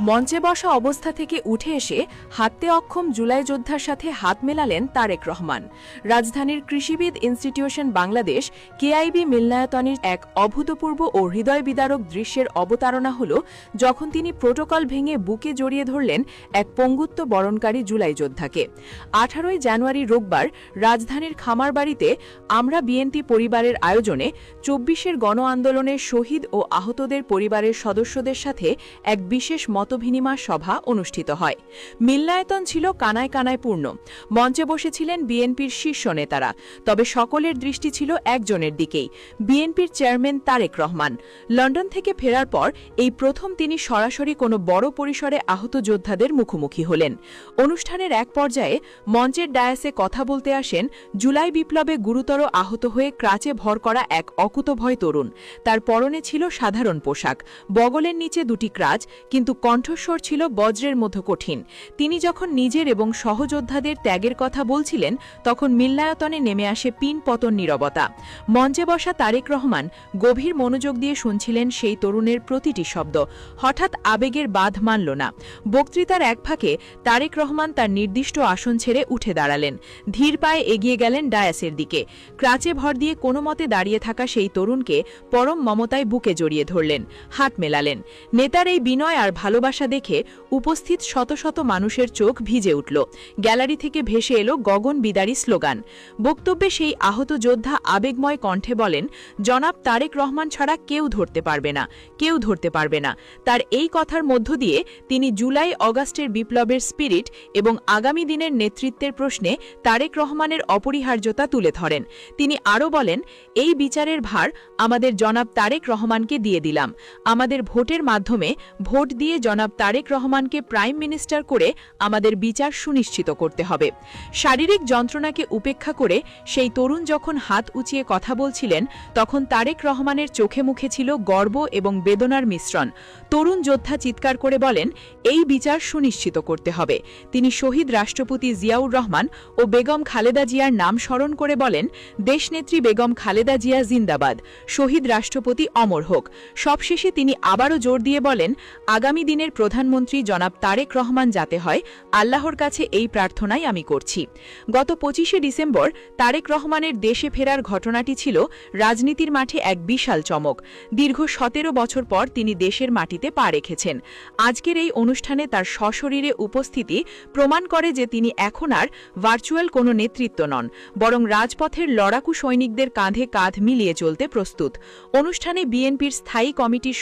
মঞ্চে বসা অবস্থা থেকে উঠে এসে হাতে অক্ষম জুলাই যোদ্ধার সাথে হাত মেলালেন তারেক রহমান। রাজধানীর কৃষিবিদ ইনস্টিটিউশন বাংলাদেশ কেআইবি মিলনায়তনের এক অভূতপূর্ব ও হৃদয় বিদারক দৃশ্যের অবতারণা হল যখন তিনি প্রোটোকল ভেঙে বুকে জড়িয়ে ধরলেন এক পঙ্গুত্ব বরণকারী জুলাই যোদ্ধাকে। 18 জানুয়ারি রোববার রাজধানীর খামারবাড়িতে আমরা বিএনপি পরিবারের আয়োজনে 24 গণ আন্দোলনের শহীদ ও আহতদের পরিবারের সদস্যদের সাথে এক বিশেষ মতবিনিময় সভা অনুষ্ঠিত হয়। মিলনায়তন ছিল কানায় কানায় পূর্ণ। মঞ্চে বসেছিলেন বিএনপির শীর্ষ নেতারা, তবে সকলের দৃষ্টি ছিল একজনের দিকেই, বিএনপির চেয়ারম্যান তারেক রহমান। লন্ডন থেকে ফেরার পর এই প্রথম তিনি সরাসরি কোনো বড় পরিসরে আহত যোদ্ধাদের মুখোমুখি হলেন। অনুষ্ঠানের এক পর্যায়ে মঞ্চের ডায়াসে কথা বলতে আসেন জুলাই বিপ্লবে গুরুতর আহত হয়ে ক্রাচে ভর করা এক অকুতভয় তরুণ। তার পরনে ছিল সাধারণ পোশাক, বগলের নিচে দুটি ক্রাচ, কিন্তু কণ্ঠস্বর ছিল বজ্রের মতো কঠিন। তিনি যখন নিজের এবং সহযোদ্ধাদের ত্যাগের কথা বলছিলেন, তখন মিলনায়তনে নেমে আসে পিন পতন নীরবতা। মঞ্চে বসা তারেক রহমান গভীর মনোযোগ দিয়ে শুনছিলেন সেই তরুণের প্রতিটি শব্দ। হঠাৎ আবেগের বাঁধ মানল না। বক্তৃতার এক ফাঁকে তারেক রহমান তার নির্দিষ্ট আসন ছেড়ে উঠে দাঁড়ালেন, ধীর পায়ে এগিয়ে গেলেন ডায়াসের দিকে। ক্রাচে ভর দিয়ে কোনো মতে দাঁড়িয়ে থাকা সেই তরুণকে পরম মমতায় বুকে জড়িয়ে ধরলেন, হাত মেলালেন। নেতার এই বিনয় আর ভালোবাসা দেখে উপস্থিত শত শত মানুষের চোখ ভিজে উঠল। গ্যালারি থেকে ভেসে এলো গগন বিদারী স্লোগান। বক্তব্যে সেই আহত যোদ্ধা আবেগময় কণ্ঠে বলেন, জনাব তারেক রহমান ছাড়া কেউ ধরতে পারবে না, কেউ ধরতে পারবে না। তার এই কথার মধ্য দিয়ে তিনি জুলাই অগাস্টের বিপ্লবের স্পিরিট এবং আগামী দিনের নেতৃত্বের প্রশ্নে তারেক রহমানের অপরিহার্যতা তুলে ধরেন। তিনি আরও বলেন, এই বিচারের ভার আমাদের জনাব তারেক রহমানকে দিয়ে দিলাম। আমাদের ভোটের মাধ্যমে ভোট দিয়ে জনাব তারেক রহমানকে প্রাইম মিনিস্টার করে আমাদের বিচার সুনিশ্চিত করতে হবে। শারীরিক যন্ত্রণাকে উপেক্ষা করে সেই তরুণ যখন হাত উঁচিয়ে কথা বলছিলেন, তখন তারেক রহমানের চোখে মুখে ছিল গর্ব এবং বেদনার মিশ্রণ। তরুণ যোদ্ধা চিৎকার করে বলেন, এই বিচার সুনিশ্চিত করতে হবে। তিনি শহীদ রাষ্ট্রপতি জিয়াউর রহমান ও বেগম খালেদা জিয়ার নাম স্মরণ করে বলেন, দেশনেত্রী বেগম খালেদা জিয়া জিন্দাবাদ, শহীদ রাষ্ট্রপতি অমর হোক। সবশেষে তিনি আবারও জোর দিয়ে বলেন, আগামী দিনের প্রধানমন্ত্রী জনাব তারেক রহমান যাতে হয়, আল্লাহর কাছে এই প্রার্থনাই আমি করছি। গত 25 ডিসেম্বর তারেক রহমানের দেশে ফেরার ঘটনাটি ছিল রাজনীতির মাঠে এক বিশাল চমক। দীর্ঘ 17 বছর পর তিনি দেশের মাটিতে পা রেখেছেন। আজকের এই অনুষ্ঠানে তার সশরীরে উপস্থিতি প্রমাণ করে যে তিনি এখন আর ভার্চুয়াল কোনো নেতৃত্ব নন, বরং রাজপথের লড়াকু সৈনিকদের কাঁধে কাঁধ মিলিয়ে চলতে প্রস্তুত। অনুষ্ঠানে বিএনপির স্থায়ী কমিটির